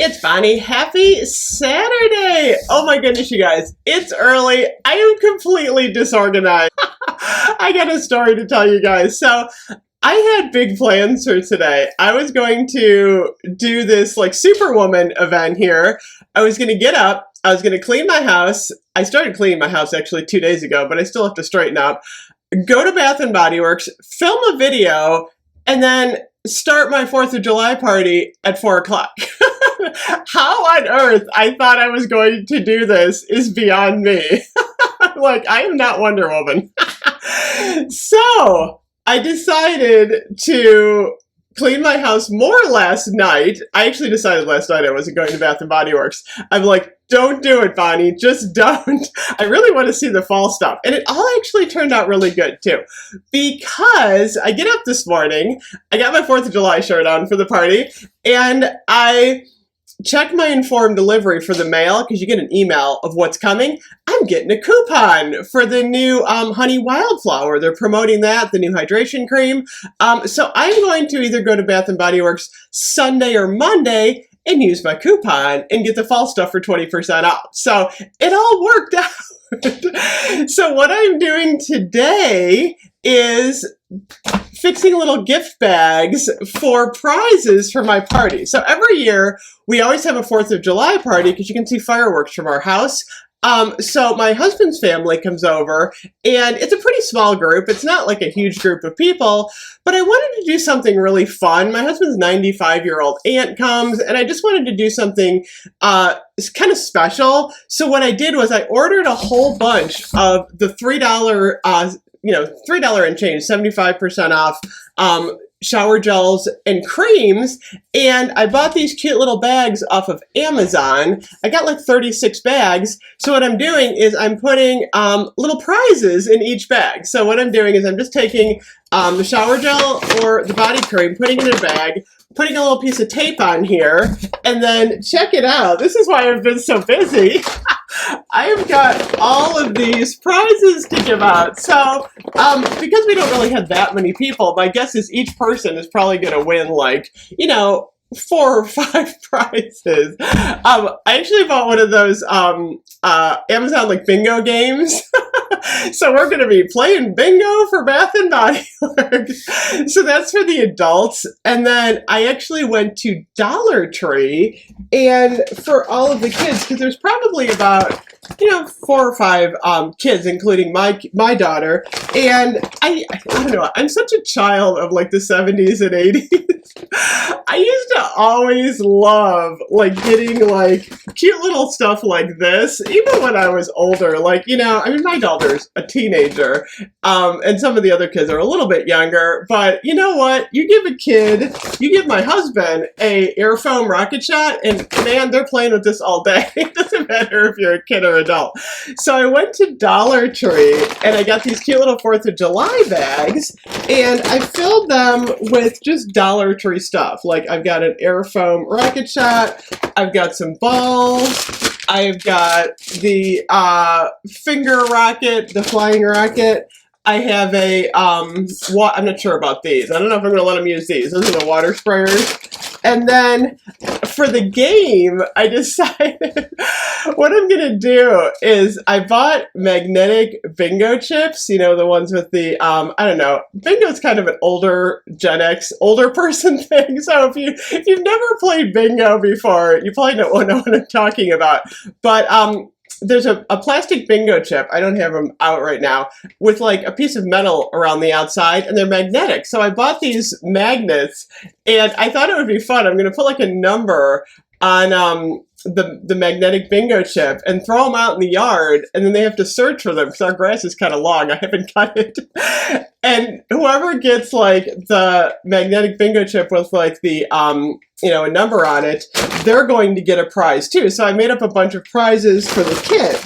It's Bonnie. Happy Saturday. Oh my goodness, you guys. It's early. I am completely disorganized. I got a story to tell you guys. So I had big plans for today. I was going to do this like Superwoman event here. I was going to get up. I was going to clean my house. I started cleaning my house actually 2 days ago, but I still have to straighten up. Go to Bath and Body Works, film a video, and then start my 4th of July party at 4 o'clock. How on earth I thought I was going to do this is beyond me. Like, I am not Wonder Woman. So I decided to clean my house more last night. I actually decided last night I wasn't going to Bath and Body Works. I'm like, don't do it, Bonnie. Just don't. I really want to see the fall stuff. And it all actually turned out really good, too. Because I get up this morning, I got my 4th of July shirt on for the party, and I check my informed delivery for the mail, because you get an email of what's coming. I'm getting a coupon for the new Honey Wildflower. They're promoting that, the new hydration cream. So I'm going to either go to Bath & Body Works Sunday or Monday and use my coupon and get the fall stuff for 20% off. So it all worked out. So what I'm doing today is fixing little gift bags for prizes for my party. So every year we always have a 4th of July party because you can see fireworks from our house. So my husband's family comes over, and it's a pretty small group. It's not like a huge group of people, but I wanted to do something really fun. My husband's 95-year-old aunt comes, and I just wanted to do something kind of special. So what I did was I ordered a whole bunch of the $3, $3 and change, 75% off, shower gels and creams, and I bought these cute little bags off of Amazon. I got like 36 bags. So what I'm doing is I'm putting little prizes in each bag. So what I'm doing is I'm just taking the shower gel or the body cream, putting it in a bag, putting a little piece of tape on here, and then check it out. This is why I've been so busy. I've got all of these prizes to give out. So because we don't really have that many people, my guess is each person is probably going to win like, 4 or 5 prizes. I actually bought one of those Amazon like bingo games. So we're going to be playing bingo for Bath and Body Works. So that's for the adults. And then I actually went to Dollar Tree and for all of the kids, because there's probably about 4 or 5 kids, including my daughter. And I don't know, I'm such a child of like the 70s and 80s. I used to always love like getting like cute little stuff like this, even when I was older. Like, my daughter's a teenager, and some of the other kids are a little bit younger, but you know what? You give my husband a air foam rocket shot, and man, they're playing with this all day. It doesn't matter if you're a kid or adult. So I went to Dollar Tree and I got these cute little 4th of July bags, and I filled them with just Dollar Tree stuff. Like I've got an air foam rocket shot, I've got some balls, I've got the finger rocket, the flying rocket. I have a, I'm not sure about these. I don't know if I'm going to let them use these. Those are the water sprayers. And then for the game, I decided what I'm going to do is I bought magnetic bingo chips, the ones with the, I don't know, bingo's kind of an older Gen X, older person thing. So if you've never played bingo before, you probably don't know what I'm talking about. But, there's a plastic bingo chip, I don't have them out right now, with like a piece of metal around the outside, and they're magnetic. So I bought these magnets, and I thought it would be fun. I'm going to put like a number on the magnetic bingo chip and throw them out in the yard, and then they have to search for them because our grass is kind of long. I haven't cut it. And whoever gets like the magnetic bingo chip with like the a number on it, they're going to get a prize too. So I made up a bunch of prizes for the kids.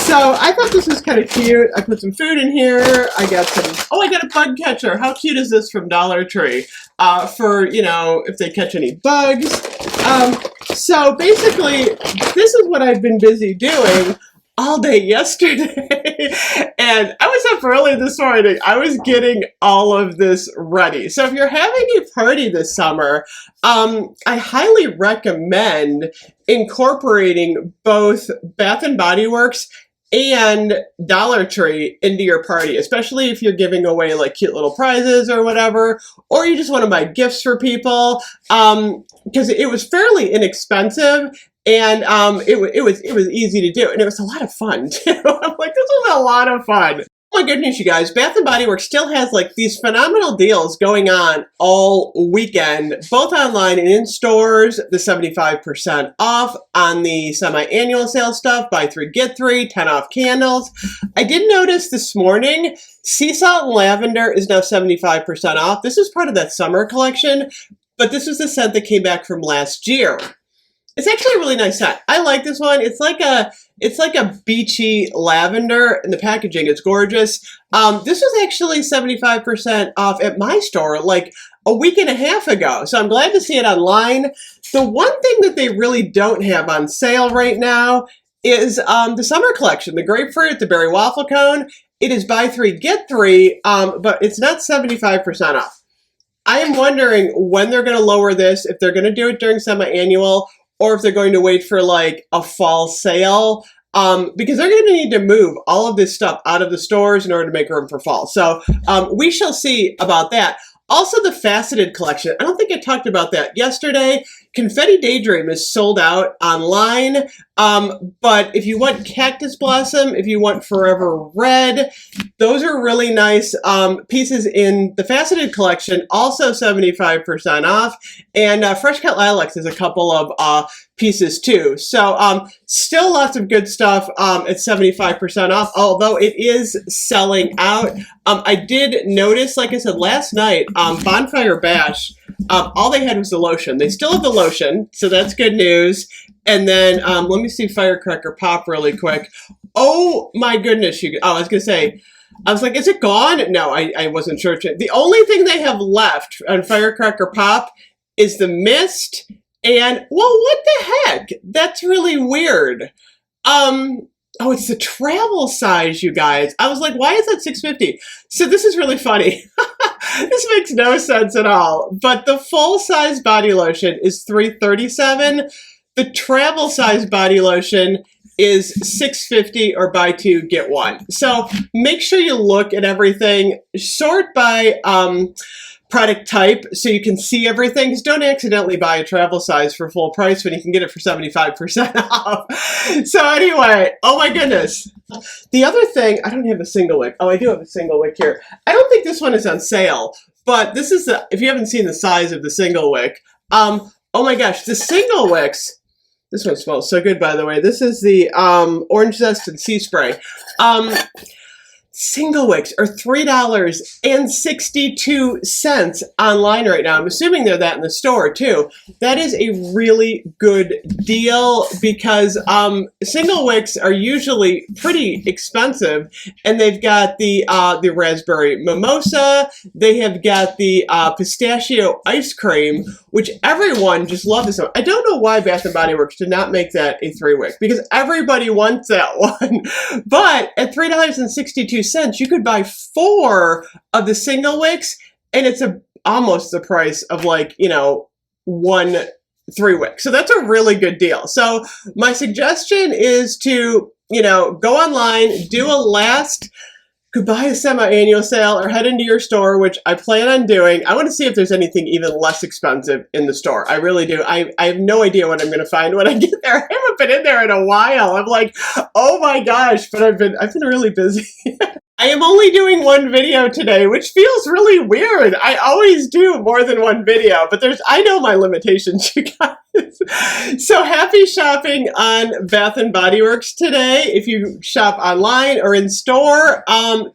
So I thought this was kind of cute. I put some food in here. I got a bug catcher. How cute is this from Dollar Tree? For, if they catch any bugs. So basically, this is what I've been busy doing all day yesterday. And I was up early this morning. I was getting all of this ready. So if you're having a party this summer, I highly recommend incorporating both Bath and Body Works and Dollar Tree into your party, especially if you're giving away like cute little prizes or whatever, or you just want to buy gifts for people, because it was fairly inexpensive. And it was easy to do, and it was a lot of fun too. I'm like, this was a lot of fun. Oh my goodness, you guys, Bath and Body Works still has like these phenomenal deals going on all weekend, both online and in stores. The 75% off on the semi-annual sale stuff, buy 3, get 3, 10 off candles. I did notice this morning, sea salt and lavender is now 75% off. This is part of that summer collection, but this was the scent that came back from last year. It's actually a really nice scent. I like this one. It's like a beachy lavender, and the packaging is gorgeous. This was actually 75% off at my store like a week and a half ago. So I'm glad to see it online. The one thing that they really don't have on sale right now is the summer collection, the grapefruit, the berry waffle cone. It is buy 3, get 3, but it's not 75% off. I am wondering when they're going to lower this, if they're going to do it during semi-annual, or if they're going to wait for like a fall sale, because they're going to need to move all of this stuff out of the stores in order to make room for fall. So we shall see about that. Also, the faceted collection. I don't think I talked about that yesterday. Confetti Daydream is sold out online, but if you want Cactus Blossom, if you want Forever Red, those are really nice pieces in the faceted collection, also 75% off, and Fresh Cut Lilacs is a couple of pieces too. So still lots of good stuff at 75% off, although it is selling out. I did notice, like I said last night, Bonfire Bash, all they had was the lotion. They still have the lotion, so that's good news. And then let me see Firecracker Pop really quick. Oh my goodness, I was gonna say, I was like, is it gone? No, I wasn't sure. The only thing they have left on Firecracker Pop is the mist. And well, what the heck? That's really weird. Oh, it's the travel size, you guys. I was like, why is that $6.50? So this is really funny. This makes no sense at all. But the full size body lotion is $3.37. The travel size body lotion is $6.50, or buy 2, get 1. So make sure you look at everything. Sort by product type so you can see everything. Just don't accidentally buy a travel size for full price when you can get it for 75% off. So anyway, oh my goodness. The other thing, I don't have a single wick. Oh, I do have a single wick here. I don't think this one is on sale, but this is the, if you haven't seen the size of the single wick, oh my gosh, the single wicks, this one smells so good, by the way. This is the Orange Zest and Sea Spray. Single wicks are $3.62 online right now. I'm assuming they're that in the store too. That is a really good deal because single wicks are usually pretty expensive, and they've got the raspberry mimosa. They have got the pistachio ice cream, which everyone just loves this one. I don't know why Bath and Body Works did not make that a 3-wick, because everybody wants that one. But at $3.62, you could buy 4 of the single wicks, and it's almost the price of, like, you know, 1 3-wick. So that's a really good deal. So my suggestion is to, you know, go online, do a could buy a semi-annual sale, or head into your store, which I plan on doing. I want to see if there's anything even less expensive in the store. I really do. I have no idea what I'm going to find when I get there. I haven't been in there in a while. I'm like, oh my gosh, but I've been really busy. I am only doing 1 video today, which feels really weird. I always do more than 1 video, but I know my limitations, you guys. So happy shopping on Bath and Body Works today. If you shop online or in store,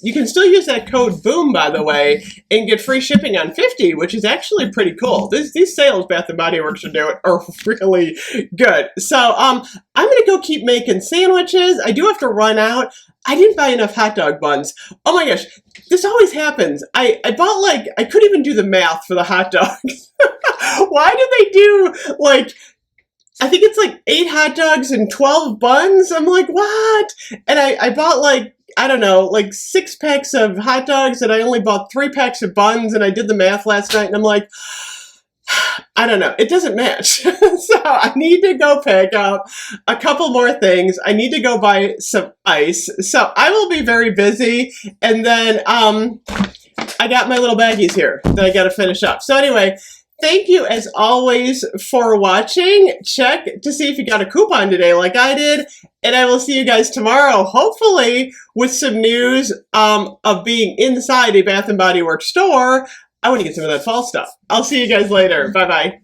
you can still use that code BOOM, by the way, and get free shipping on 50, which is actually pretty cool. These sales Bath and Body Works are doing are really good. So I'm going to go keep making sandwiches. I do have to run out. I didn't buy enough hot dog buns. Oh my gosh, this always happens. I bought, like, I couldn't even do the math for the hot dogs. Why do they do like I think it's like 8 hot dogs and 12 buns. I'm like, what? And I bought like, I don't know, like 6 packs of hot dogs, and I only bought 3 packs of buns, and I did the math last night, and I'm like, I don't know. It doesn't match. So I need to go pick up a couple more things. I need to go buy some ice. So I will be very busy. And then I got my little baggies here that I got to finish up. So anyway, thank you as always for watching. Check to see if you got a coupon today like I did. And I will see you guys tomorrow, hopefully with some news of being inside a Bath & Body Works store. I want to get some of that fall stuff. I'll see you guys later. Bye-bye.